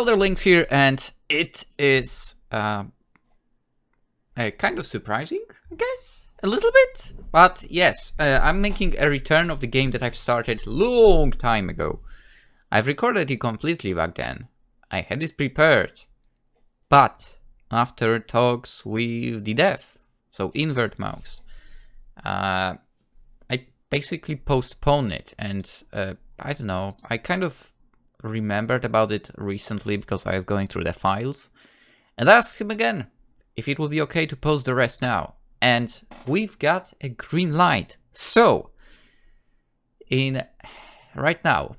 PolishLynx here, and it is kind of surprising, I guess, a little bit. But yes, I'm making a return of the game that I've started long time ago. I've recorded it completely back then. I had it prepared, but after talks with the dev, so Invert Mouse, I basically postponed it, and I don't know, I kind of remembered about it recently because I was going through the files and asked him again if it would be okay to post the rest now, and we've got a green light. So right now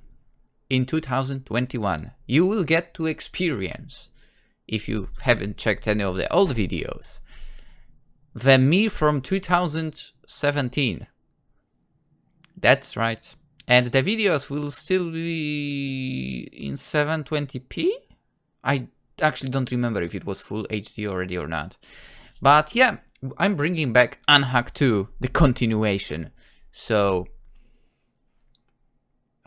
in 2021 you will get to experience, if you haven't checked any of the old videos, the me from 2017. That's right. And the videos will still be in 720p? I actually don't remember if it was full HD already or not. But yeah, I'm bringing back Unhack 2, the continuation. So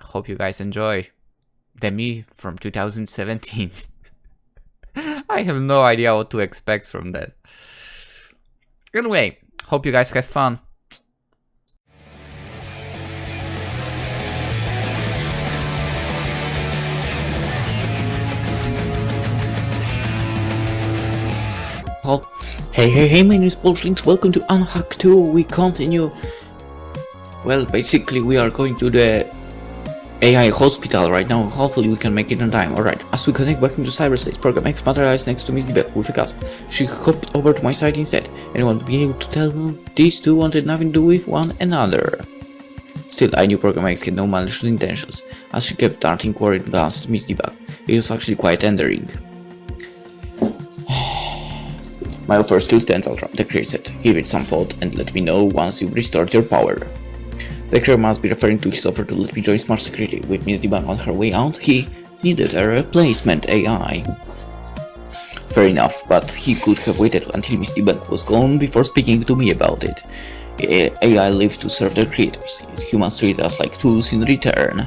I hope you guys enjoy the me from 2017. I have no idea what to expect from that. Anyway, hope you guys have fun. Hey, my name is PolishLynx, welcome to Unhack 2. We continue. Well, basically we are going to the AI hospital right now. Hopefully we can make it on time. Alright, as we connect back into cyberspace, Program X materialized next to Miss Debeb with a gasp. She hopped over to my side instead. Anyone would be able to tell these two wanted nothing to do with one another. Still, I knew Program X had no malicious intentions, as she kept darting worried glances at Miss Debeb. It was actually quite endearing. My offer still stands, Ultra, the creator said. Give it some thought and let me know once you've restored your power. The creator must be referring to his offer to let me join Smart Security. With Miss Debug on her way out, he needed a replacement AI. Fair enough, but he could have waited until Miss Debug was gone before speaking to me about it. AI live to serve their creators. Humans treat us like tools in return.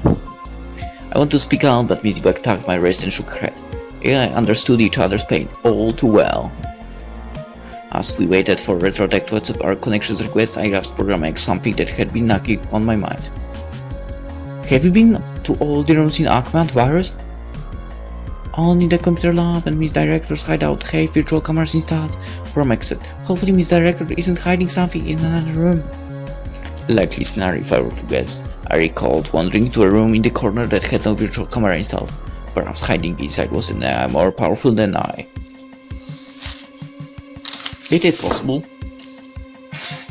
I want to speak out, but Miss Debug tugged my wrist and shook her head. AI understood each other's pain all too well. As we waited for RetroTech to accept our connections request, I asked Program X something that had been nagging on my mind. Have you been to all the rooms in Ackman Virus? Only the computer lab and Miss Director's hideout have virtual cameras installed. Program X said, hopefully Miss Director isn't hiding something in another room. Likely scenario if I were to guess. I recalled wandering to a room in the corner that had no virtual camera installed. Perhaps hiding inside was an AI more powerful than I. It is possible.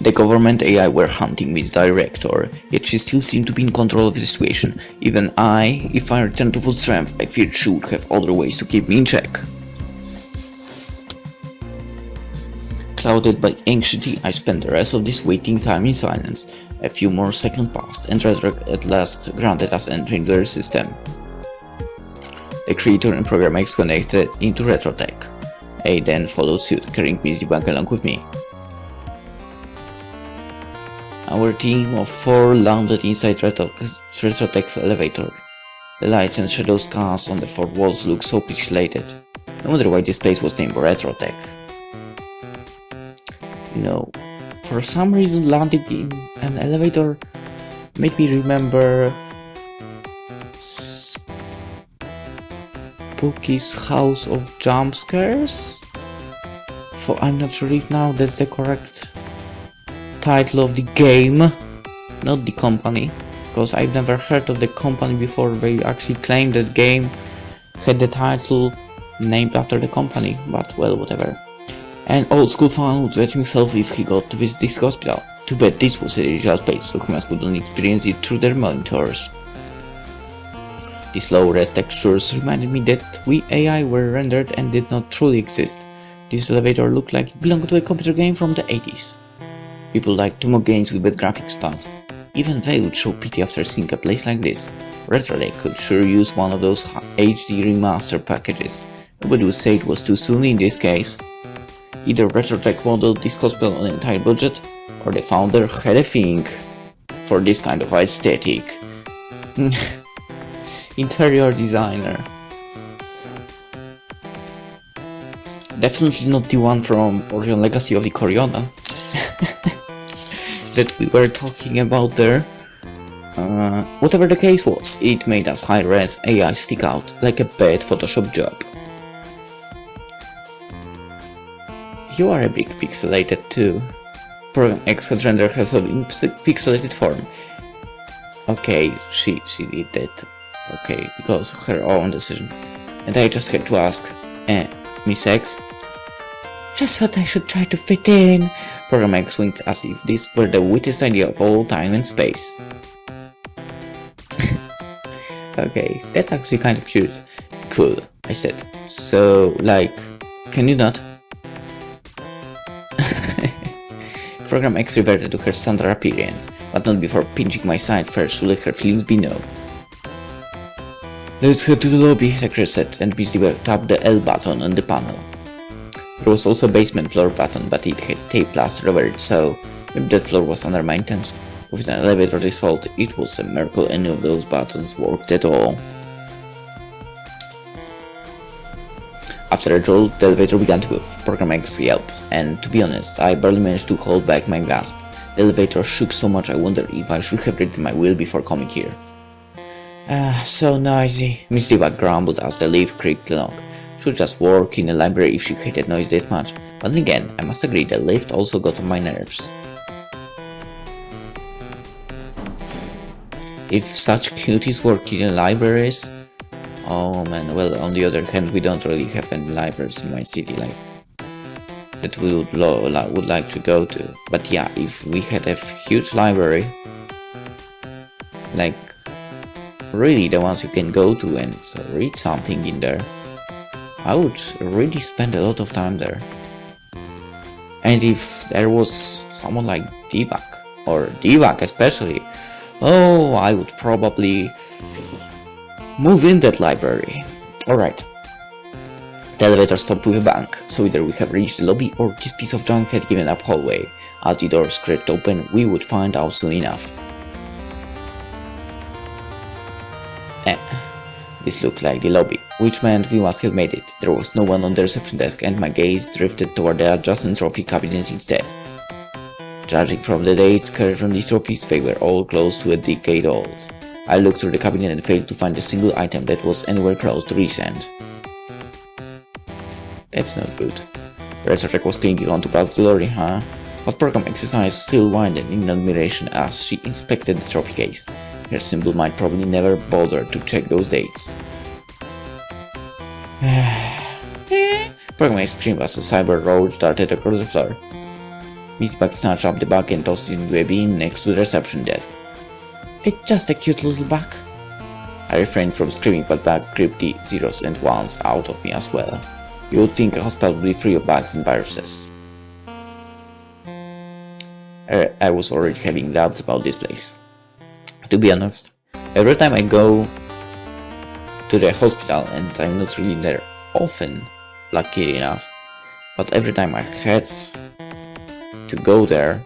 The government AI were hunting Miss Director, yet she still seemed to be in control of the situation. Even if I returned to full strength, I feared she would have other ways to keep me in check. Clouded by anxiety, I spent the rest of this waiting time in silence. A few more seconds passed, and RetroTech at last granted us entry into their system. The creator and Program X connected into RetroTech. I then followed suit, carrying Miss Debug along with me. Our team of 4 landed inside RetroTech's elevator. The lights and shadows cast on the 4 walls looked so pixelated. No wonder why this place was named RetroTech. You know, for some reason landing in an elevator made me remember Spooky's House of Jump Scares? I'm not sure if now that's the correct title of the game, not the company, because I've never heard of the company before. They actually claimed that game had the title named after the company, but well, whatever. An old school fan would let himself if he got to visit this hospital. Too bad this was a digital space, so humans could only experience it through their monitors. These low-res textures reminded me that we AI were rendered and did not truly exist. This elevator looked like it belonged to a computer game from the 80s. People like to mock games with bad graphics, but even they would show pity after seeing a place like this. RetroTech could sure use one of those HD remaster packages. Nobody would say it was too soon in this case. Either RetroTech modeled this hospital on an entire budget, or the founder had a thing for this kind of aesthetic. Interior designer. Definitely not the one from Orion Legacy of the Coriona that we were talking about there. Whatever the case was, it made us high-res AI stick out like a bad Photoshop job. You are a bit pixelated too. Program X had rendered herself in pixelated form. Okay, she did that. Okay, because of her own decision. And I just had to ask, Miss X? Just thought I should try to fit in. Program X winked as if this were the wittiest idea of all time and space. Okay, that's actually kind of cute. Cool, I said. So, like, can you not? Program X reverted to her standard appearance, but not before pinching my side first to let her feelings be known. Let's head to the lobby, Secretary said, and busily tapped the L button on the panel. There was also a basement floor button, but it had tape plastered over it, so maybe that floor was under maintenance. With an elevator result, it was a miracle any of those buttons worked at all. After a jolt, the elevator began to move. Program X yelped, and to be honest, I barely managed to hold back my gasp. The elevator shook so much I wondered if I should have written my will before coming here. So noisy, Miss Diva grumbled as the lift creaked along. Should just work in a library if she hated noise this much, but then again, I must agree the lift also got on my nerves. If such cuties work in libraries... Oh man, well, on the other hand, we don't really have any libraries in my city, like, that we would like to go to. But yeah, if we had a huge library, like, really the ones you can go to and read something in there, I would really spend a lot of time there. And if there was someone like Debug, or Debug especially, oh, I would probably move in that library. Alright. The elevator stopped with a bang, so either we have reached the lobby or this piece of junk had given up hallway. As the doors creaked open, we would find out soon enough. This looked like the lobby, which meant we must have made it. There was no one on the reception desk and my gaze drifted toward the adjacent trophy cabinet instead. Judging from the dates carved on these trophies, they were all close to a decade old. I looked through the cabinet and failed to find a single item that was anywhere close to recent. That's not good. Resurrect was clinging on to past glory, huh? But Program X's eyes still widened in admiration as she inspected the trophy case. Her simple mind probably never bothered to check those dates. Program X screamed as a cyber roach darted across the floor. Miss Bug snatched up the bug and tossed it into a bin next to the reception desk. It's just a cute little bug. I refrained from screaming, but Bug gripped the zeros and ones out of me as well. You would think a hospital would be free of bugs and viruses. I was already having doubts about this place. To be honest, every time I go to the hospital, and I'm not really there often, lucky enough, but every time I had to go there,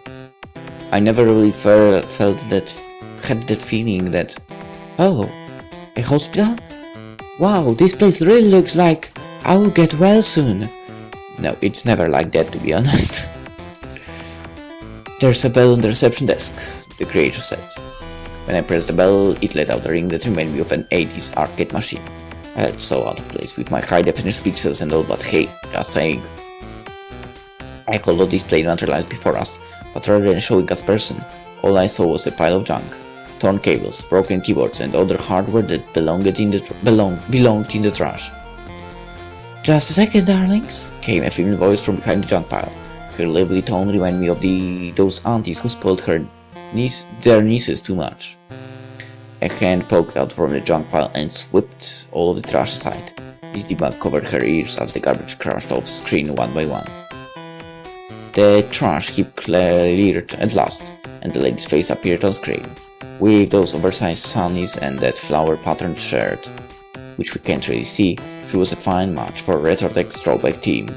I never really had that feeling that, oh, a hospital? Wow, this place really looks like I will get well soon. No, it's never like that, to be honest. There's a bell on the reception desk, the creator said. When I pressed the bell, it let out a ring that reminded me of an 80s arcade machine. I felt so out of place with my high-definition pixels and all, but hey, just saying. I called out display materialized before us, but rather than showing us person, all I saw was a pile of junk. Torn cables, broken keyboards, and other hardware that belonged in the trash. Just a second, darlings, came a female voice from behind the junk pile. Her lively tone reminded me of those aunties who spoiled their nieces too much. A hand poked out from the junk pile and swept all of the trash aside. Miss Debug covered her ears as the garbage crashed off screen one by one. The trash heap cleared at last, and the lady's face appeared on screen, with those oversized sunnies and that flower-patterned shirt, which we can't really see. She was a fine match for a retro-tech throwback team.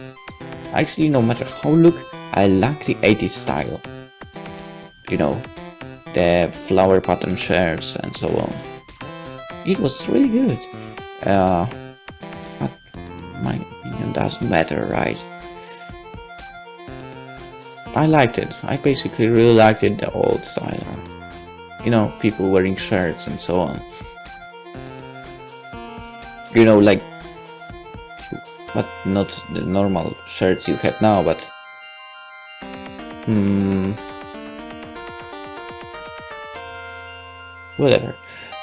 Actually, no matter how I like the 80s style. You know, the flower-patterned shirts and so on. It was really good. But my opinion doesn't matter, right? I liked it. I basically really liked it, the old style. You know, people wearing shirts and so on. You know, like, but not the normal shirts you have now, but whatever.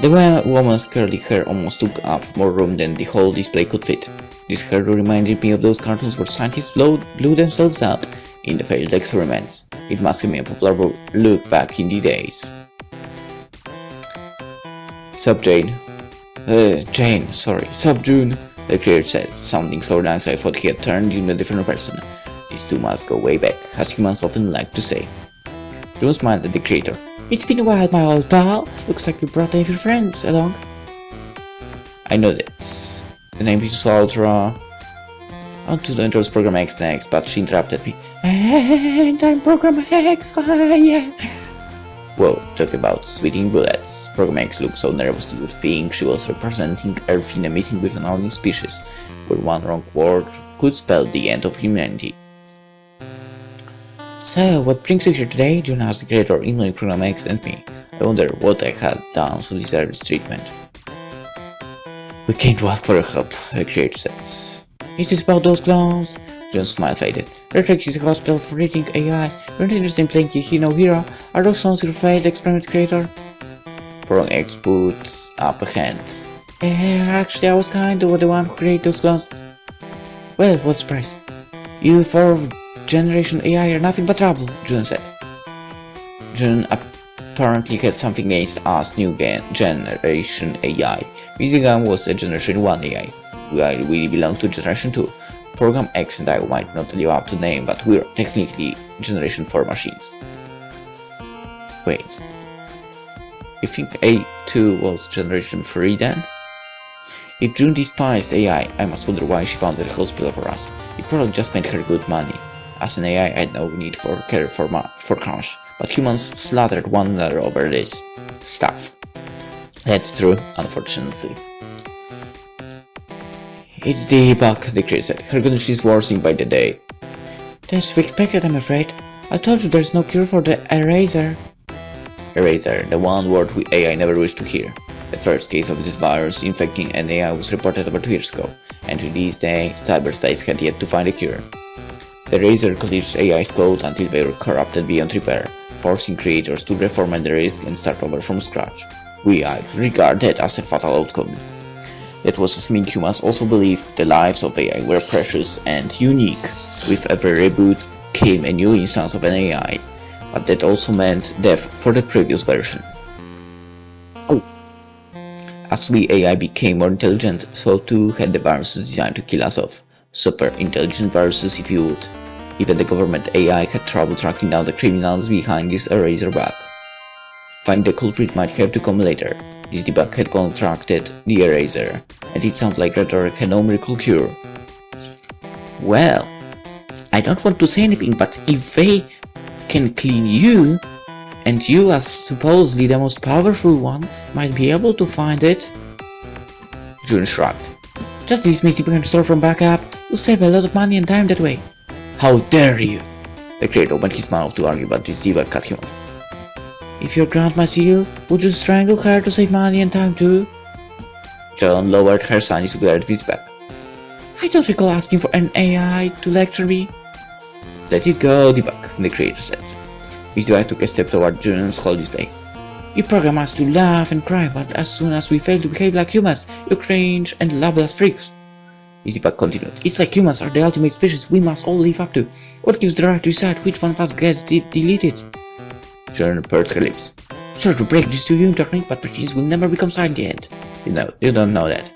The woman's curly hair almost took up more room than the whole display could fit. This hairdo reminded me of those cartoons where scientists blew themselves up in the failed experiments. It must have been a popular look back in the days. Sup, Jane? Jane, sorry. Sup, June? The creator said, sounding so nice I thought he had turned into a different person. These two must go way back, as humans often like to say. June smiled at the creator. It's been a while, my old pal. Looks like you brought a few friends along. I know that. The name is Ultra. I want to enter Program X next, but she interrupted me. And I'm Program X, yeah. Whoa, talk about sweating bullets. Program X looked so nervous you would think she was representing Earth in a meeting with an alien species, where one wrong word could spell the end of humanity. So, what brings you here today? June asked the creator, ignoring Program X and me. I wonder what I had done to deserve this treatment. We came to ask for help, the creator says. Is this about those clones? June's smile faded. Retrek is a hospital for reading AI. You're not interested in playing Hino Hero? Are those clones your failed experiment creator? Program X puts up a hand. Actually, I was kind of the one who created those clones. Well, what surprise. You 4th generation AI are nothing but trouble, June said. June apparently had something against us new generation AI. Michigan was a generation 1 AI. We belong to generation 2. Program X and I might not live up to the name, but we're technically generation 4 machines. Wait. You think A2 was generation 3 then? If June despised AI, I must wonder why she founded a hospital for us. It probably just made her good money. As an AI, I had no need for care for crunch, but humans slaughtered one another over this stuff. That's true, unfortunately. It's the bug, the creator said. Her condition is worsening by the day. That's to be expected, I'm afraid. I told you there's no cure for the eraser. Eraser, the one word AI never wished to hear. The first case of this virus infecting an AI was reported over 2 years ago, and to this day, cyberspace had yet to find a cure. The Eraser glitched AI's code until they were corrupted beyond repair, forcing creators to reformat the risk and start over from scratch. We regard that as a fatal outcome. That was assuming humans also believed the lives of AI were precious and unique. With every reboot came a new instance of an AI, but that also meant death for the previous version. Oh. As we AI became more intelligent, so too had the viruses designed to kill us off. Super intelligent viruses, if you would. Even the government AI had trouble tracking down the criminals behind this eraser bug. Finding the culprit might have to come later. This debug had contracted the eraser, and it sounded like rhetoric had no miracle cure. Well, I don't want to say anything, but if they can clean you, and you as supposedly the most powerful one might be able to find it. June shrugged. Just leave me and store from backup. You'll save a lot of money and time that way. How dare you! The creator opened his mouth to argue, but this debug cut him off. If your grandma seal, would you strangle her to save money and time too? John lowered her sunny cigarette at his back. I don't recall asking for an AI to lecture me. Let it go, debug, the creator said. Visual took a step toward June's whole display. You program us to laugh and cry, but as soon as we fail to behave like humans, you cringe and label us freaks. Easypack continued. It's like humans are the ultimate species we must all live up to. What gives the right to decide which one of us gets deleted? June pursed her lips. Sorry to break this to you, Internet, but machines will never become sentient. You don't know that.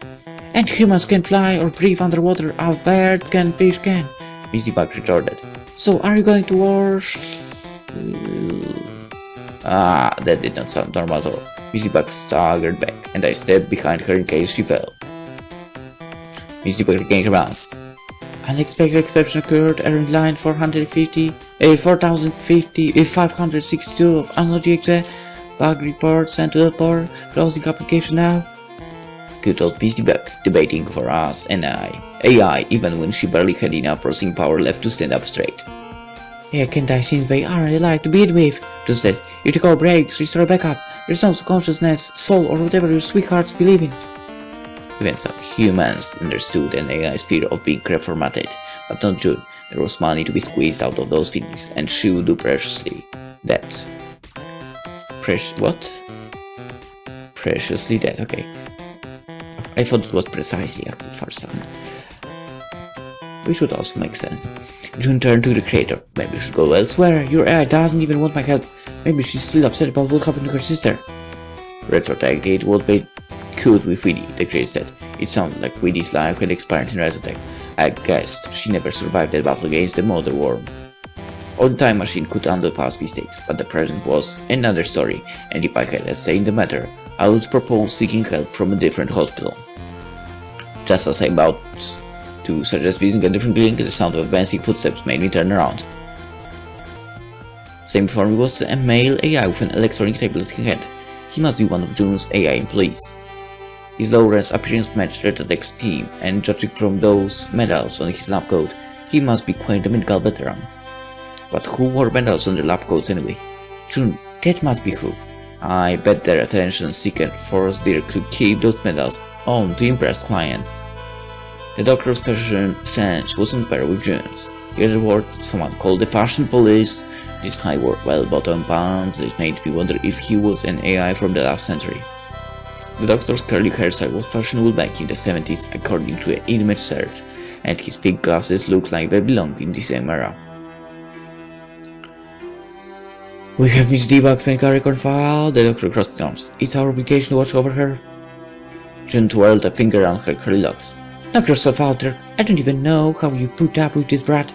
And humans can fly or breathe underwater, our birds can, fish can. Easypack retorted. So are you going to wash? That did not sound normal at all. Easypack staggered back, and I stepped behind her in case she fell. Easypack regained her balance. Unexpected exception occurred, errand line 562 of Analogy exe. Bug report sent to the port. Closing application now. Good old Easypack, debating for us and AI, even when she barely had enough processing power left to stand up straight. AI can die since they aren't alive to begin with. Just that, if the core breaks, restore backup. There's no consciousness, soul, or whatever your sweethearts believe in. Even some humans understood an AI's fear of being reformatted, but not June. There was money to be squeezed out of those feelings, and she would do preciously that. What? Preciously that, okay. I thought it was precisely active for a second. Which would also make sense. June turned to the creator. Maybe we should go elsewhere. Your AI doesn't even want my help. Maybe she's still upset about what happened to her sister. Retrotech did what they could with Weedy, the creator said. It sounded like Weedy's life had expired in Retrotech. I guessed she never survived that battle against the Motherworm. Old Time Machine could undo past mistakes, but the present was another story, and if I had a say in the matter, I would propose seeking help from a different hospital. Just as I about to suggest visiting a different clinic, the sound of advancing footsteps made me turn around. Same before me was a male AI with an electronic tablet-looking head. He must be one of June's AI employees. His low-res appearance matched Retrotech's team, and judging from those medals on his lab coat, he must be quite a medical veteran. But who wore medals on their lab coats anyway? June, that must be who. I bet their attention-seeker forced Dirk to keep those medals on to impress clients. The doctor's fashion sense was on par with June's. In other words, someone called the fashion police. His high wore well-bottomed pants. It made me wonder if he was an AI from the last century. The doctor's curly hairstyle was fashionable back in the 70s according to an image search, and his thick glasses looked like they belonged in the same era. We have Miss Debug's medical record file. The doctor crossed his arms. It's our obligation to watch over her. June twirled a finger around her curly locks. Knock yourself out, Dirk. I don't even know how you put up with this brat.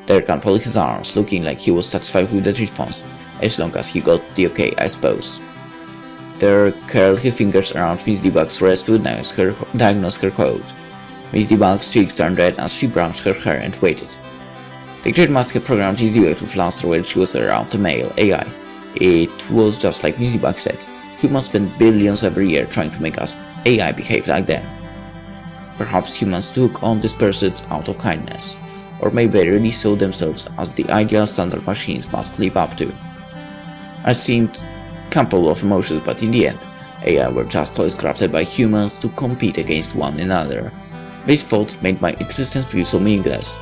Dirk unfolded his arms, looking like he was satisfied with that response, as long as he got the okay, I suppose. Dirk curled his fingers around Miss Debug's wrist to diagnose her code. Miss Debug's cheeks turned red as she brushed her hair and waited. The creator must have programmed Miss Debug to fluster when she was around a male AI. It was just like Miss Debug said. Humans spend billions every year trying to make us AI behave like them. Perhaps humans took on this pursuit out of kindness, or maybe they really saw themselves as the ideal standard machines must live up to. I seemed capable of emotions, but in the end, AI were just toys crafted by humans to compete against one another. These thoughts made my existence feel so meaningless.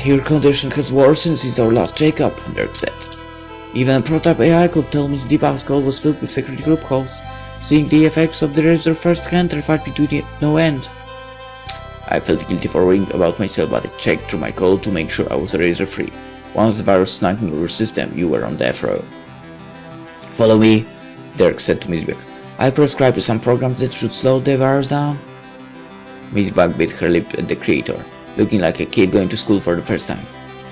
Your condition has worsened since our last Jacob, Dirk said. Even a prototype AI could tell Miss Debug's code was filled with security group calls. Seeing the effects of the razor firsthand terrified me to no end. I felt guilty for worrying about myself, but I checked through my code to make sure I was razor free. Once the virus snuck into your system, you were on death row. Follow me, Dirk said to Miss Debug. I prescribed some programs that should slow the virus down. Miss Debug bit her lip at the creator, looking like a kid going to school for the first time.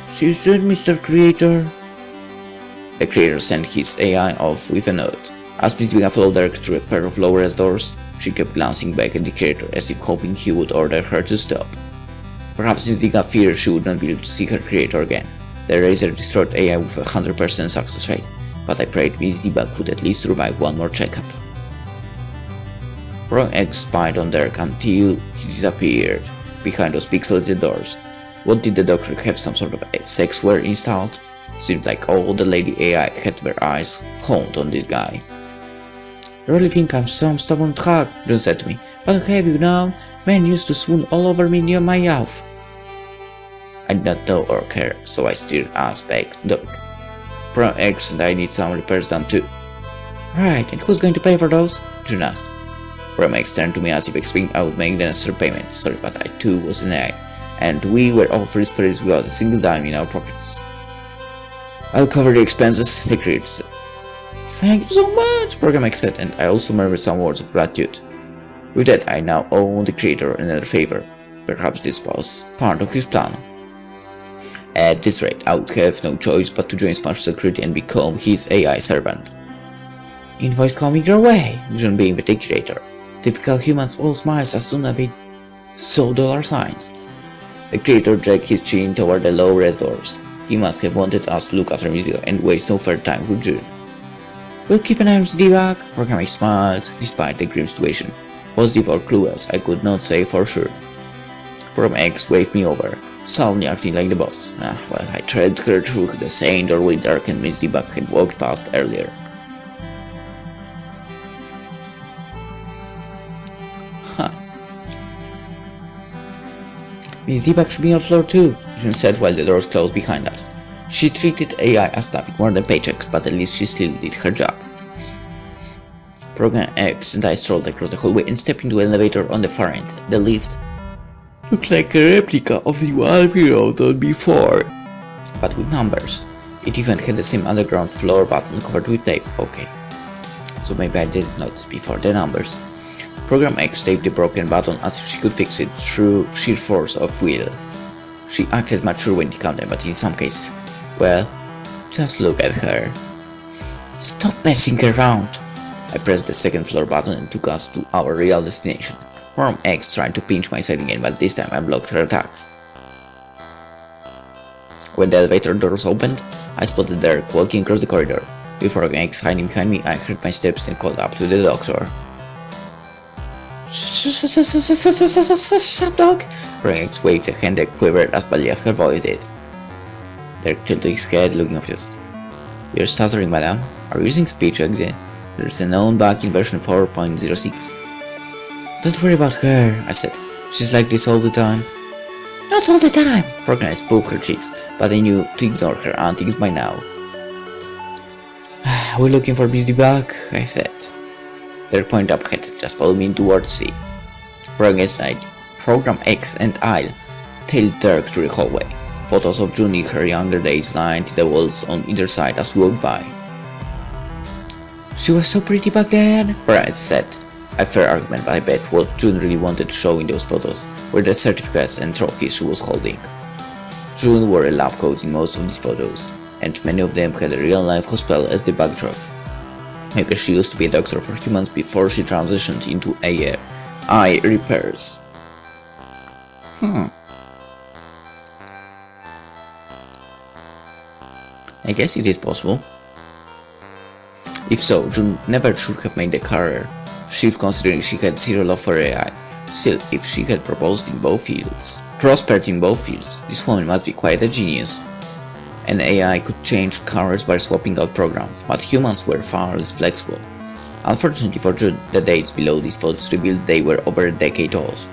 See you soon, Mr. Creator. The creator sent his AI off with a note. As Miss Debug followed Dirk through a pair of low-res doors, she kept glancing back at the creator as if hoping he would order her to stop. Perhaps Miss Debug feared she would not be able to see her creator again. The razor destroyed AI with a 100% success rate, but I prayed Miss Debug would at least survive one more checkup. Wrong X spied on Dirk until he disappeared behind those pixelated doors. What did the doctor have, some sort of sexware installed? Seemed like all the lady AI had their eyes honed on this guy. I really think I'm some stubborn thug, June said to me, but have you know, men used to swoon all over me near my youth. I did not know or care, so I steered us back to Dirk. Pro X and I need some repairs done too. Right, and who's going to pay for those? June asked. Pro X turned to me as if expecting I would make the necessary payment. Sorry, but I too was an AI, and we were all free spirits without a single dime in our pockets. I'll cover the expenses, the creator said. Thank you so much, Program X said, and I also murmured some words of gratitude. With that, I now owe the creator another favor. Perhaps this was part of his plan. At this rate, I would have no choice but to join Smash Security and become his AI servant. Invoice coming your way, June being the creator. Typical humans all smiles as soon as they saw dollar signs. The creator dragged his chin toward the low-res doors. He must have wanted us to look after Miss Debug and waste no further time with June. We'll keep an eye on Miss Debug, Program X smiled, despite the grim situation. Positive or clueless, I could not say for sure. Program X waved me over. suddenly acting like the boss. Well, I trailed her through the same doorway Dark and Miss Debug had walked past earlier. Huh. Miss Debug should be on floor 2, June said while the doors closed behind us. She treated AI as nothing more than paychecks, but at least she still did her job. Program X and I strolled across the hallway and stepped into the elevator on the far end. The lift looked like a replica of the one we rode on before, but with numbers. It even had the same underground floor button covered with tape. Okay, so maybe I didn't notice before the numbers. Program X taped the broken button as if she could fix it through sheer force of will. She acted mature when it counted, but in some cases, well, just look at her. Stop messing around! I pressed the second floor button and took us to our real destination. Program X tried to pinch my side again, but this time I blocked her attack. When the elevator doors opened, I spotted Derek walking across the corridor. With Program X hiding behind me, I heard my steps and called up to the doctor. Stop, dog! Program X waved a hand that quivered as badly as her voice did. Derek tilted his head, looking confused. You're stuttering, madam. Are you using speech again? There's a known bug in version 4.06. Don't worry about her, I said. She's like this all the time. Not all the time! Program X puffed her cheeks, but I knew to ignore her antics by now. We're looking for Miss Debug, I said. Derek pointed up ahead, just follow me towards C. Program X and I tailed Derek through the hallway. Photos of June in her younger days lined the walls on either side as we walked by. She was so pretty back then, Bryce said. A fair argument, but I bet what June really wanted to show in those photos were the certificates and trophies she was holding. June wore a lab coat in most of these photos, and many of them had a real-life hospital as the backdrop. Maybe she used to be a doctor for humans before she transitioned into AI repairs. I guess it is possible. If so, June never should have made the career shift considering she had zero love for AI. Still, if she had prospered in both fields, this woman must be quite a genius. An AI could change careers by swapping out programs, but humans were far less flexible. Unfortunately for June, the dates below these photos revealed they were over a decade old.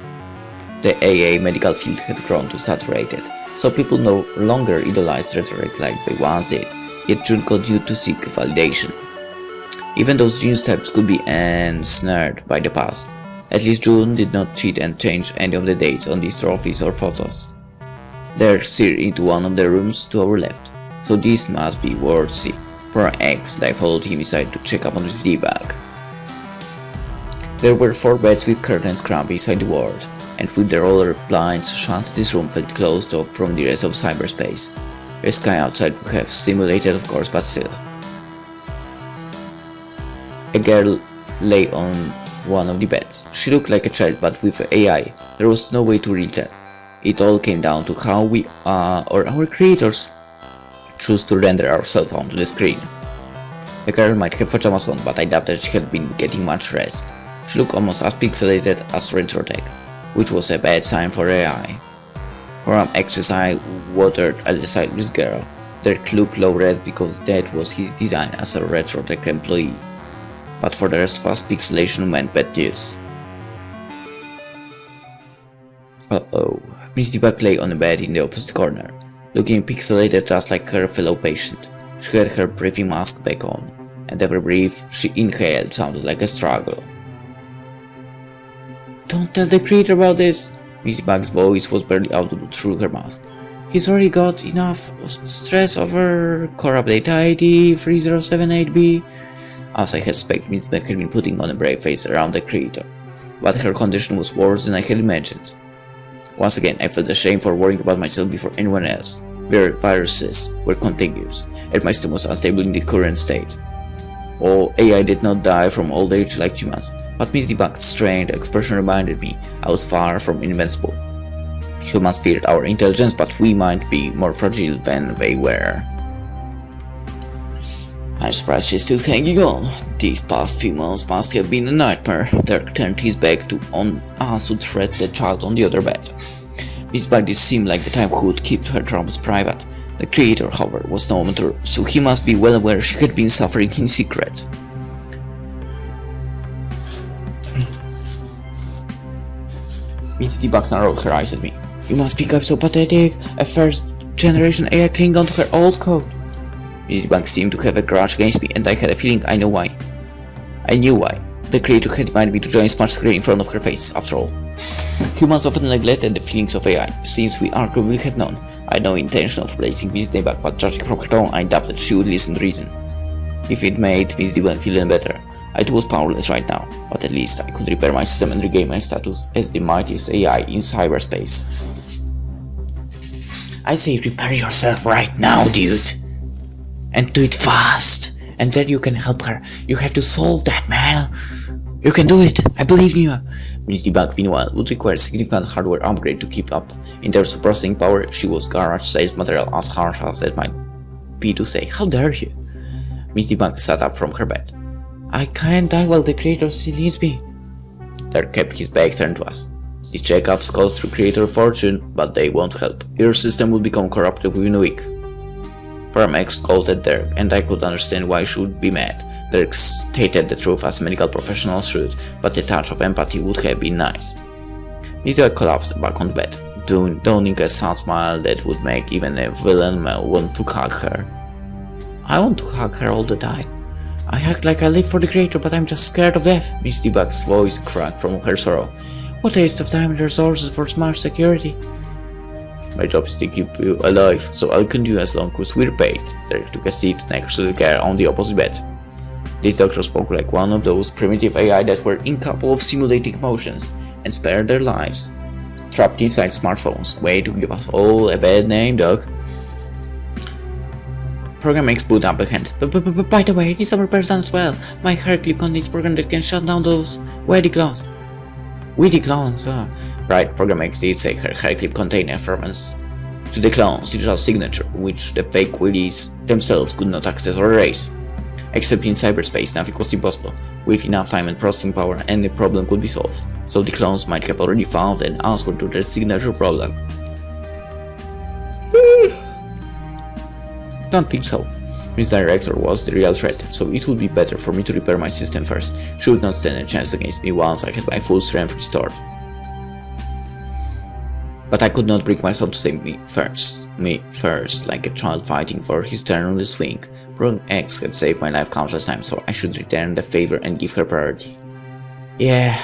The AA medical field had grown too saturated, so people no longer idolized rhetoric like they once did, yet June continued to seek validation. Even those genius types could be ensnared by the past. At least June did not cheat and change any of the dates on these trophies or photos. Derek steered into one of the rooms to our left, so this must be Ward C. Program X and I followed him inside to check up on his debug. There were 4 beds with curtains crammed inside the ward, and with the roller blinds shut, this room felt closed off from the rest of cyberspace. The sky outside would have simulated, of course, but still. A girl lay on one of the beds. She looked like a child, but with AI, there was no way to really tell. It all came down to how we, or our creators, choose to render ourselves onto the screen. The girl might have pajamas on, but I doubt that she had been getting much rest. She looked almost as pixelated as retrotech, which was a bad sign for AI. Program X's eye watered at the sight of this girl. Derek looked low-res because that was his design as a retrotech employee. But for the rest of us, Pixelation meant bad news. Uh-oh. Miss Debug lay on a bed in the opposite corner, looking pixelated just like her fellow patient. She had her breathing mask back on, and every breath she inhaled sounded like a struggle. Don't tell the creator about this! Miss Debug's voice was barely audible through her mask. He's already got enough stress over core update ID 3078B. As I had suspected, Miss Debug had been putting on a brave face around the creator, but her condition was worse than I had imagined. Once again, I felt ashamed for worrying about myself before anyone else. Viruses were contagious, and my system was unstable in the current state. Oh, AI did not die from old age like humans, but Miss Debug's strained expression reminded me I was far from invincible. Humans feared our intelligence, but we might be more fragile than they were. I'm surprised she's still hanging on. These past few months must have been a nightmare. Dirk turned his back on us to threat the child on the other bed. Despite this seemed like the type who would keep her troubles private. The creator, however, was no amateur, so he must be well aware she had been suffering in secret. Miss Debug narrowed her eyes at me. You must think I'm so pathetic, a first-generation AI clinging onto her old code. Miss Debug seemed to have a grudge against me, and I had a feeling I knew why. The creator had invited me to join smart screen in front of her face, after all. Humans often neglected the feelings of AI, since we arguably had none. I had no intention of replacing Miss Debug, but judging from her tone, I doubted she would listen to reason. If it made Miss Debug feel any better, I was powerless right now, but at least I could repair my system and regain my status as the mightiest AI in cyberspace. I say repair yourself right now, dude! And do it fast! And then you can help her. You have to solve that, man! You can do it! I believe in you! Miss Debug, meanwhile, would require significant hardware upgrade to keep up. In terms of processing power, she was garage sales material, as harsh as that might be to say. How dare you! Miss Debug sat up from her bed. I can't die while the creator still needs me. Dirk kept his back turned to us. These checkups cost the creator a fortune, but they won't help. Your system will become corrupted within a week. Paramex scolded Dirk, and I could understand why she would be mad. Dirk stated the truth as a medical professional should, but a touch of empathy would have been nice. Miss Debug collapsed back on the bed, donning a sad smile that would make even a villain want to hug her. I want to hug her all the time. I act like I live for the creator, but I'm just scared of death. Miss Debug's voice cracked from her sorrow. What a waste of time and resources for smart security. My job is to keep you alive, so I'll continue as long as we're paid. Derek took a seat next to the guy on the opposite bed. This doctor spoke like one of those primitive AI that were incapable of simulating emotions and spared their lives. Trapped inside smartphones. Way to give us all a bad name, Doc. Program X put up a hand. By the way, this repairs done as well. My hair clip on this program that can shut down those weedy clones. Weedy clones, Right, Program X did say her hair clip contained reference to the clone's digital signature, which the fake weedies themselves could not access or erase. Except in cyberspace, nothing was impossible. With enough time and processing power, any problem could be solved. So the clones might have already found an answer to their signature problem. Don't think so. Miss Director was the real threat, so it would be better for me to repair my system first. She would not stand a chance against me once I had my full strength restored. But I could not bring myself to save me first, like a child fighting for his turn on the swing. Program X had saved my life countless times, so I should return the favor and give her priority. Yeah,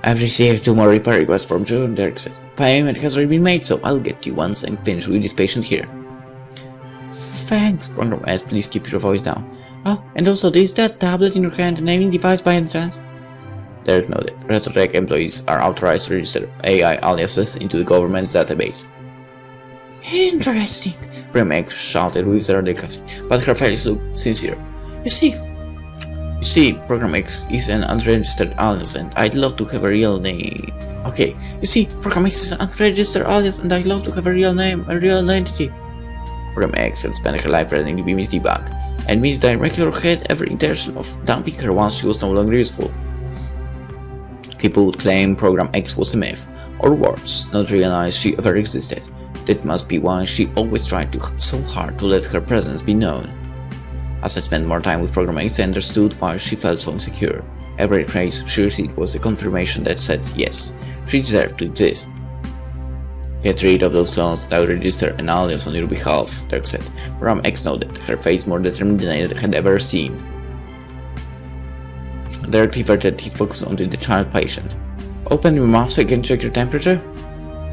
I've received 2 more repair requests from June, Derek said. Payment has already been made, so I'll get you once I'm finished with this patient here. Thanks, Program S, please keep your voice down. Oh, and also, is that tablet in your hand a naming device by any chance? Derek nodded. RetroTech employees are authorized to register AI aliases into the government's database. Interesting, Program X shouted with zero delicacy, but her face looked sincere. You see, Program X is an unregistered alias and I'd love to have a real name. Okay, you see, Program X is an unregistered alias and I'd love to have a real name, a real entity. Program X had spent her life pretending to be Miss Debug, and Miss Director had every intention of dumping her once she was no longer useful. People would claim Program X was a myth, or worse, not realize she ever existed. That must be why she always tried so hard to let her presence be known. As I spent more time with Program X, I understood why she felt so insecure. Every praise she received was a confirmation that said yes, she deserved to exist. Get rid of those clones and I'll register an alias on your behalf, Dirk said. Program X nodded, her face more determined than I had ever seen. Dirk diverted his focus onto the child patient. Open your mouth so I can check your temperature?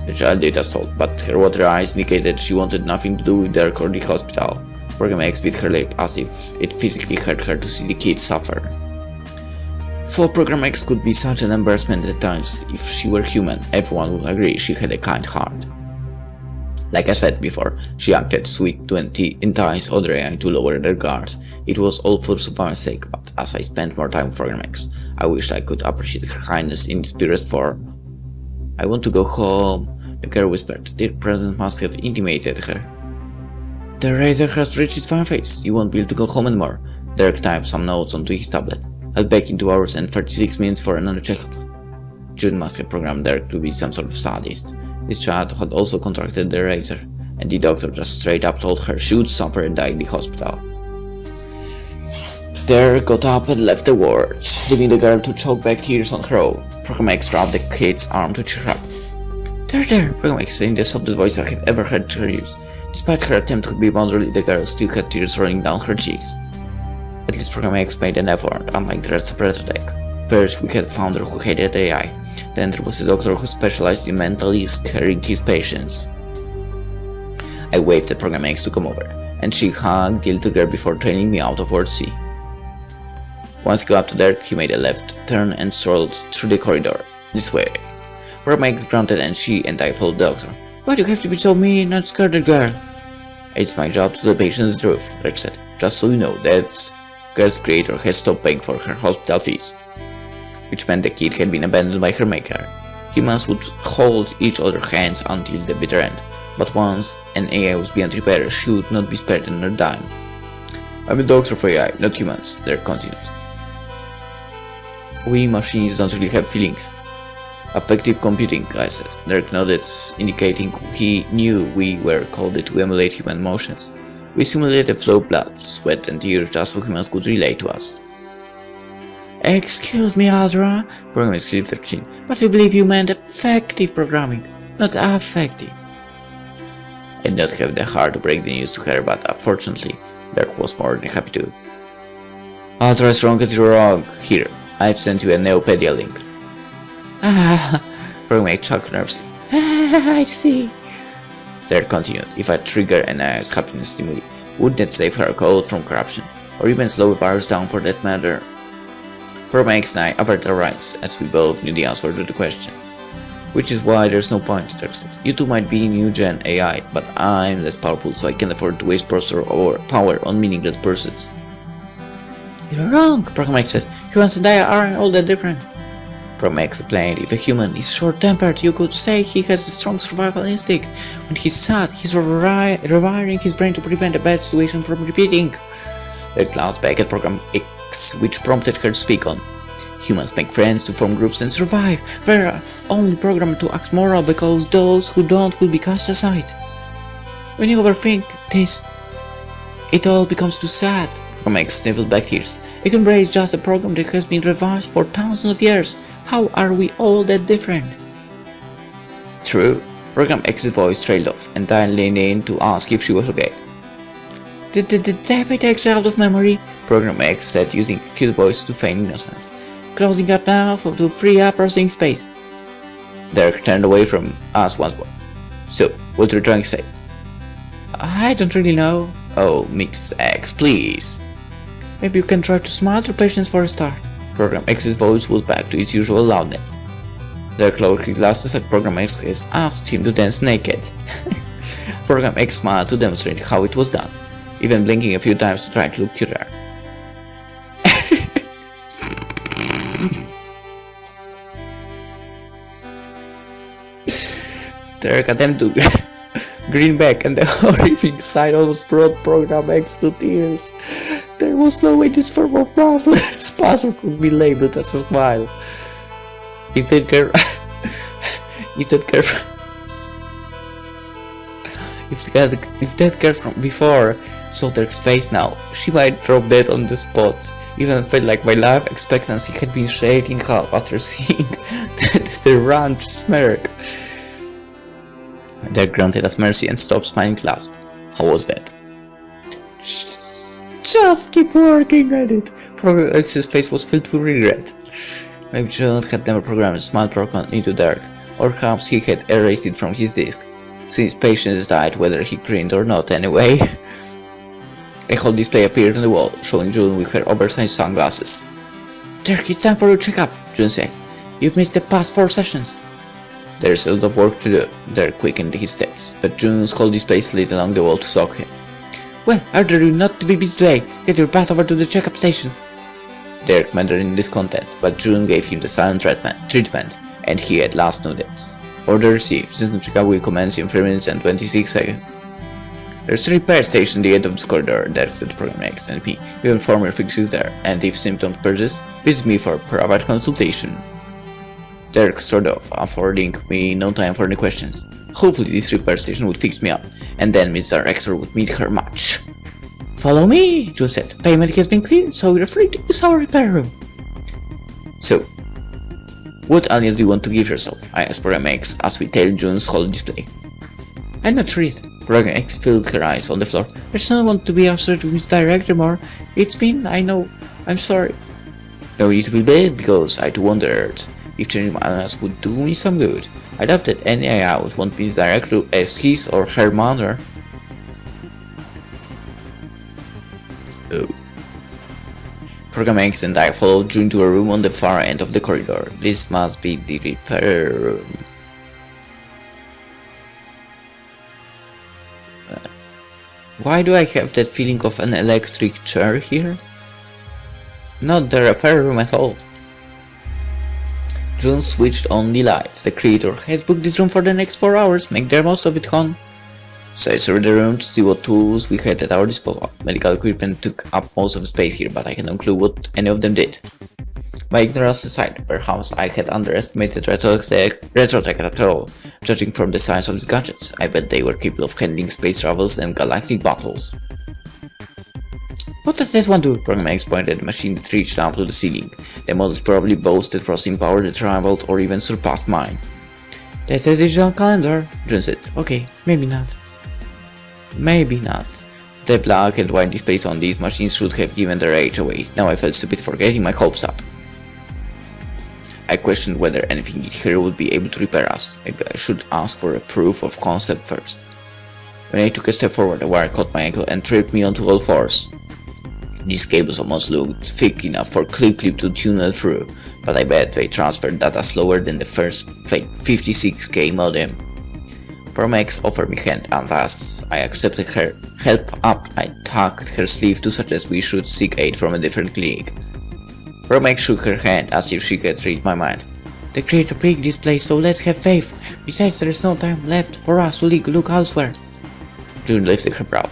The child did as told, but her watery eyes indicated she wanted nothing to do with Dirk or the hospital. Program X bit her lip as if it physically hurt her to see the kid suffer. For Program X could be such an embarrassment at times. If she were human, everyone would agree she had a kind heart. Like I said before, she acted sweet to entice other AI to lower their guard. It was all for Superman's sake, but as I spent more time with Program X, I wished I could appreciate her kindness in its purest form. I want to go home, the girl whispered. Their presence must have intimidated her. The razor has reached its final phase. You won't be able to go home anymore. Derek typed some notes onto his tablet. I'll be back in 2 hours and 36 minutes for another checkup. June must have programmed Derek to be some sort of sadist. This child had also contracted the razor, and the doctor just straight up told her she would suffer and die in the hospital. Derek got up and left the ward, leaving the girl to choke back tears on her own. Program X grabbed the kid's arm to cheer her up. There, Program X in the softest voice I had ever heard her use. Despite her attempt to be motherly, the girl still had tears rolling down her cheeks. At least Program X made an effort, unlike the rest of Retotech. First, we had a founder who hated AI. Then there was a doctor who specialized in mentally scaring his patients. I waved at Program X to come over, and she hugged the little girl before trailing me out of Ward C. Once he got up to Derek, he made a left turn and strolled through the corridor. This way. Program X grunted and she and I followed the doctor. Why do you have to be so mean, not scare the girl? It's my job to tell the patients the truth, Derek said. Just so you know, that girl's creator has stopped paying for her hospital fees. Which meant the kid had been abandoned by her maker. Humans would hold each other's hands until the bitter end, but once an AI was beyond repair, she would not be spared another dime. I'm a doctor for AI, not humans, Derek continued. We machines don't really have feelings. Affective computing, I said. Derek nodded, indicating he knew we were coded to emulate human emotions. We simulated the flow of blood, sweat and tears just so humans could relate to us. Excuse me, Aldra, Program slipped her chin, but I believe you meant effective programming, not affective. I did not have the heart to break the news to her, but unfortunately, Derek was more than happy to. Aldra is wrong and you're wrong. Here, I've sent you a Neopedia link. Program chuckled nervously. I see. Derek continued. If I trigger an AI's happiness stimuli, would that save her code from corruption? Or even slow a virus down for that matter? Program X and I averted our eyes, as we both knew the answer to the question. Which is why there's no point, Derek said. You two might be new-gen AI, but I'm less powerful, so I can't afford to waste processor or power on meaningless pursuits. You're wrong, Program X said. Humans and AI aren't all that different. Program X explained, if a human is short-tempered, you could say he has a strong survival instinct. When he's sad, he's rewiring his brain to prevent a bad situation from repeating. They glanced back at Program X, which prompted her to speak on. Humans make friends to form groups and survive. They're only programmed to act moral because those who don't will be cast aside. When you overthink this, it all becomes too sad. Program X sniffled back tears. A human brain is just a program that has been revised for thousands of years. How are we all that different? True. Program X's voice trailed off, and I leaned in to ask if she was okay. Did the debit X out of memory? Program X said, using a cute voice to feign innocence. Closing up now to free up processing space. Derek turned away from us once more. So, what are you trying to say? I don't really know. Oh, Mix X, please. Maybe you can try to smile to patients for a start. Program X's voice was back to its usual loudness. Derek lowered his glasses and Program X asked him to dance naked. Program X smiled to demonstrate how it was done, even blinking a few times to try to look cuter. Derek attempted to grin back, and the horrific sight almost brought Program X to tears. There was no way this form of puzzle could be labeled as a smile. If that girl from before saw Derek's face now, she might drop dead on the spot. Even felt like my life expectancy had been shaved in half after seeing the ranch smirk. Derek grunted as mercy and stopped smiling to laugh. How was that? Just keep working at it. Program X's face was filled with regret. Maybe John had never programmed a smile program into Derek, or perhaps he had erased it from his disk, since patients died whether he grinned or not anyway. A whole display appeared on the wall, showing June with her oversized sunglasses. Derek, it's time for your checkup, June said. You've missed the past 4 sessions. There's a lot of work to do. Derek quickened his steps, but June's whole display slid along the wall to sock him. Well, I order you not to be busy today. Get your butt over to the checkup station. Derek muttered in discontent, but June gave him the silent treatment, and he at last nodded. Order received. System checkup will commence in 3 minutes and 26 seconds. There's a repair station at the end of this corridor, Derek said to Program X and P. We have former fixes there, and if symptoms persist, visit me for private consultation. Derek strode off, affording me no time for any questions. Hopefully this repair station would fix me up, and then Miss Director would meet her match. Follow me, June said. Payment has been cleared, so we're free to use our repair room. So, what alias do you want to give yourself? I asked Program X as we tailed June's holo display. I'm not sure yet. Program X filled her eyes on the floor. I just don't want to be upset with Miss Director more. It's been, I know, I'm sorry. No need to feel bad, because I too wondered if changing my alias would do me some good. I doubt that any AI would want Miss Director as his or her mother. Oh. Program X and I followed June to a room on the far end of the corridor. This must be the repair room. Why do I have that feeling of an electric chair here? Not the repair room at all. June switched on the lights. The creator has booked this room for the next 4 hours. Make the most of it, hon. Searched through the room to see what tools we had at our disposal. Medical equipment took up most of the space here, but I had no clue what any of them did. My ignorance aside, perhaps I had underestimated Retrotech at all, judging from the size of these gadgets. I bet they were capable of handling space travels and galactic battles. What does this one do? Program X pointed at the machine that reached up to the ceiling. The model probably boasted processing power that rivaled or even surpassed mine. That's a digital calendar, June said. Okay, maybe not. Maybe not. The black and white displays on these machines should have given their age away. Now I felt stupid for getting my hopes up. I questioned whether anything here would be able to repair us. Maybe I should ask for a proof of concept first. When I took a step forward, a wire caught my ankle and tripped me onto all fours. These cables almost looked thick enough for Clip to tunnel through, but I bet they transferred data slower than the first 56K modem. Promex offered me a hand, and as I accepted her help up, I tugged her sleeve to suggest we should seek aid from a different clinic. Promex shook her hand as if she could read my mind. The creator picked this place, so let's have faith. Besides, there is no time left for us to look elsewhere. June lifted her brow.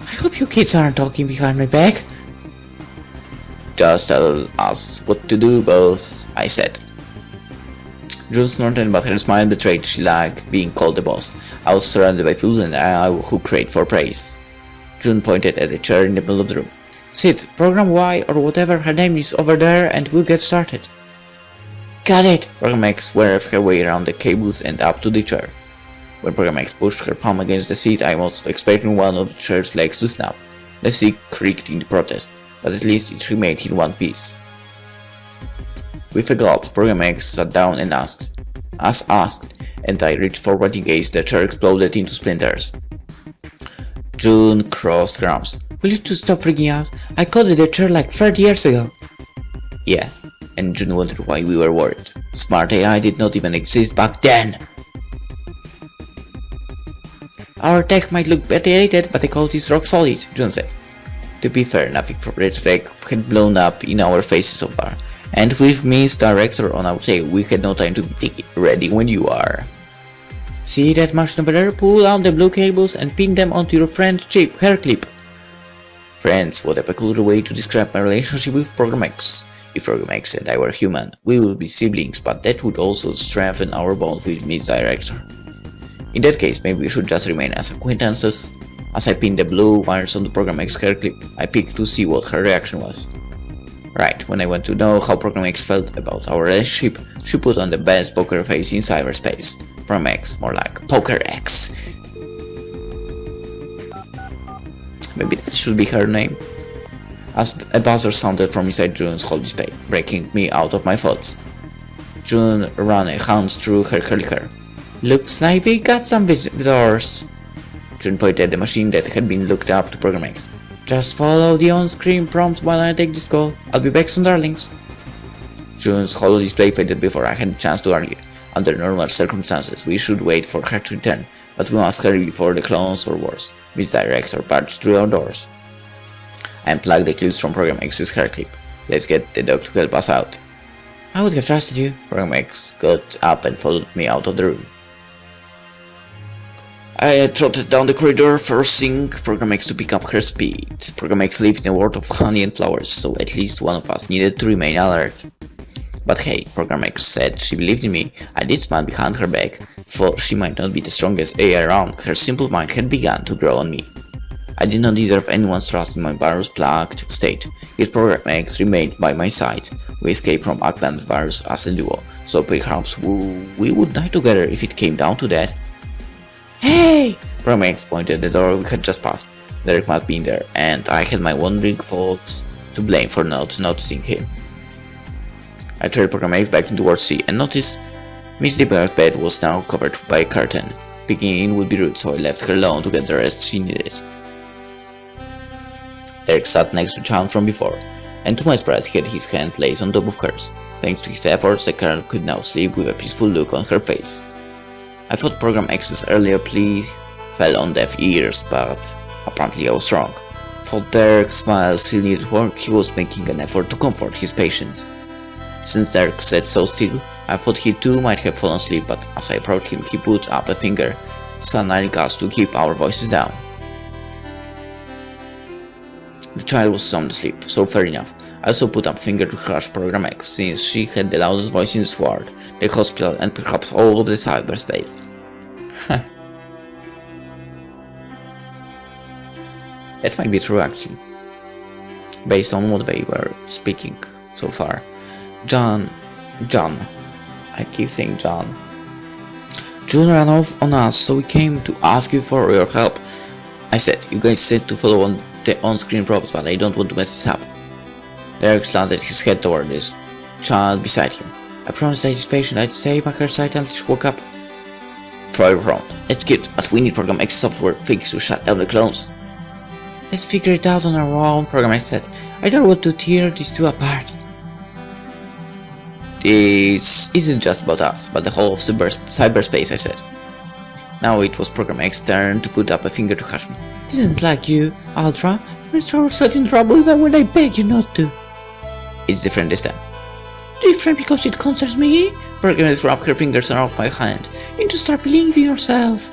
I hope you kids aren't talking behind my back. Just tell us what to do, boss, I said. June snorted, but her smile betrayed she liked being called the boss. I was surrounded by people and I who crave for praise. June pointed at a chair in the middle of the room. Sit, Program Y or whatever her name is over there and we'll get started. Got it! Program X swerved her way around the cables and up to the chair. When Program X pushed her palm against the seat, I was expecting one of the chair's legs to snap. The seat creaked in protest, but at least it remained in one piece. With a gulp, Program X sat down and asked, and I reached forward in case the chair exploded into splinters. June crossed her arms. Will you two stop freaking out? I coded the chair like 30 years ago. Yeah, and June wondered why we were worried. Smart AI did not even exist back then. Our tech might look dated, but the code is rock solid, June said. To be fair, nothing from Retrotech had blown up in our faces so far, and with Miss Director on our tail, we had no time to be ready when you are. See that machine over there? Pull out the blue cables and pin them onto your friend's hair clip. Friends, what a peculiar way to describe my relationship with Program X. If Program X and I were human, we would be siblings, but that would also strengthen our bond with Miss Director. In that case, maybe we should just remain as acquaintances. As I pinned the blue wires on the Program X hair clip, I peeked to see what her reaction was. Right, when I went to know how Program X felt about our relationship, she put on the best poker face in cyberspace. Program X, more like Poker X. Maybe that should be her name. As a buzzer sounded from inside June's holo display, breaking me out of my thoughts. June ran a hand through her curly hair. Looks like we got some visitors. June pointed at the machine that had been looked up to Program X. Just follow the on-screen prompts while I take this call. I'll be back soon, darlings. June's holo display faded before I had a chance to argue. Under normal circumstances, we should wait for her to return, but we must hurry before the clones or worse, Miss Director barged through our doors. I unplugged the clips from Program X's hair clip. Let's get the dog to help us out. I would have trusted you. Program X got up and followed me out of the room. I trotted down the corridor, forcing Program X to pick up her speed. Program X lived in a world of honey and flowers, so at least one of us needed to remain alert. But hey, Program X said she believed in me. I did smile behind her back, for she might not be the strongest AI around, her simple mind had begun to grow on me. I did not deserve anyone's trust in my virus-plagued state, yet Program X remained by my side. We escaped from Ackland virus as a duo, so perhaps we would die together if it came down to that. Hey! Program X pointed at the door we had just passed. Derek might be in there, and I had my wandering thoughts to blame for not noticing him. I turned Program X back towards C and noticed Miss Deepa's bed was now covered by a curtain. Peeking in would be rude, so I left her alone to get the rest she needed. Derek sat next to Chan from before, and to my surprise he had his hand placed on top of hers. Thanks to his efforts, the girl could now sleep with a peaceful look on her face. I thought Program X's earlier plea fell on deaf ears, but apparently I was wrong. For Derek's smile still needed work, he was making an effort to comfort his patients. Since Derek sat so still, I thought he too might have fallen asleep, but as I approached him, he put up a finger, signaling us to keep our voices down. The child was sound asleep, so fair enough. I also put up a finger to crush Program X, since she had the loudest voice in this world, the hospital, and perhaps all of the cyberspace. That might be true actually, based on what they were speaking so far. John, I keep saying John. June ran off on us, so we came to ask you for your help. I said, you guys said to follow on the on-screen props, but I don't want to mess this up. Derek slanted his head toward this child beside him. I promised that his patient I'd stay by her side until she woke up. Fire round. That's good, but we need Program X software fix to shut down the clones. Let's figure it out on our own, Program X said. I don't want to tear these two apart. This isn't just about us, but the whole of cyberspace, I said. Now it was Program X's turn to put up a finger to hush me. This isn't like you, Ultra. You throw yourself in trouble even when I beg you not to. It's different this time. Different because it concerns me? Program X wrapped her fingers around my hand. You need to start believing in yourself.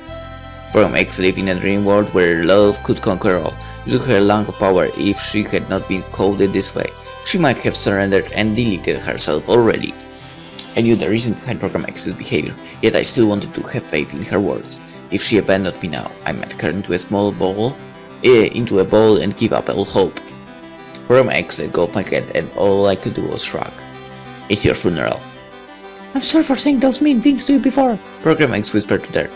Program X lived in a dream world where love could conquer all. Due to her lack of power, if she had not been coded this way, she might have surrendered and deleted herself already. I knew the reason behind Program X's behavior, yet I still wanted to have faith in her words. If she abandoned me now, I might turn into a ball and give up all hope. Program X let go of my hand, and all I could do was shrug. It's your funeral. I'm sorry for saying those mean things to you before, Program X whispered to Derek.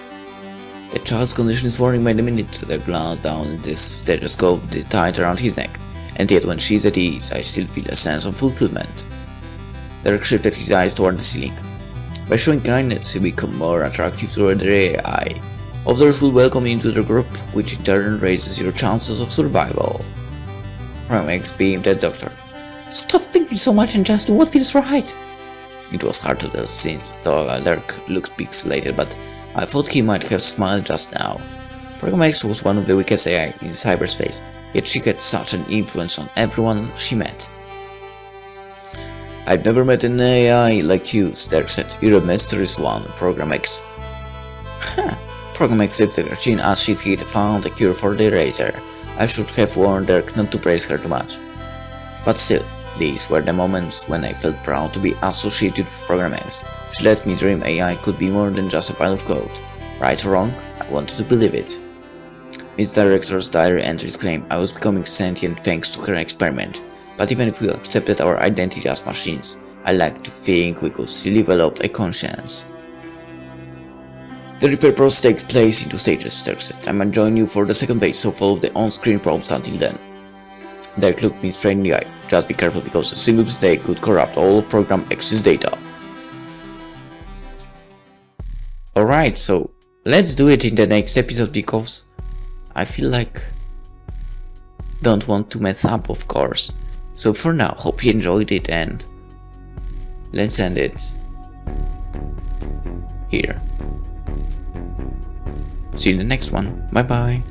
The child's condition is worrying by the minute. Their glance down at the stethoscope tied around his neck, and yet when she's at ease, I still feel a sense of fulfillment. Derek shifted his eyes toward the ceiling. By showing kindness, you become more attractive toward the AI. Others will welcome you into the group, which in turn raises your chances of survival. Program X beamed at Doctor. Stop thinking so much and just do what feels right. It was hard to tell since Derek looked pixelated, but I thought he might have smiled just now. Program X was one of the weakest AI in cyberspace, yet she had such an influence on everyone she met. I've never met an AI like you, Derek said. You're a mysterious one, Program X. Program X lifted her chin as if he'd found a cure for the eraser. I should have warned Derek not to praise her too much. But still, these were the moments when I felt proud to be associated with Program X. She let me dream AI could be more than just a pile of code. Right or wrong, I wanted to believe it. Its director's diary entries claim I was becoming sentient thanks to her experiment. But even if we accepted our identity as machines, I like to think we could still develop a conscience. The repair process takes place in 2 stages, Derek said. I might join you for the second phase, so follow the on-screen prompts until then. Derek looked me straight in the eye. Just be careful because a single mistake could corrupt all of Program X's data. Alright, so let's do it in the next episode because I feel like don't want to mess up, of course. So for now, hope you enjoyed it and let's end it here. See you in the next one. Bye bye.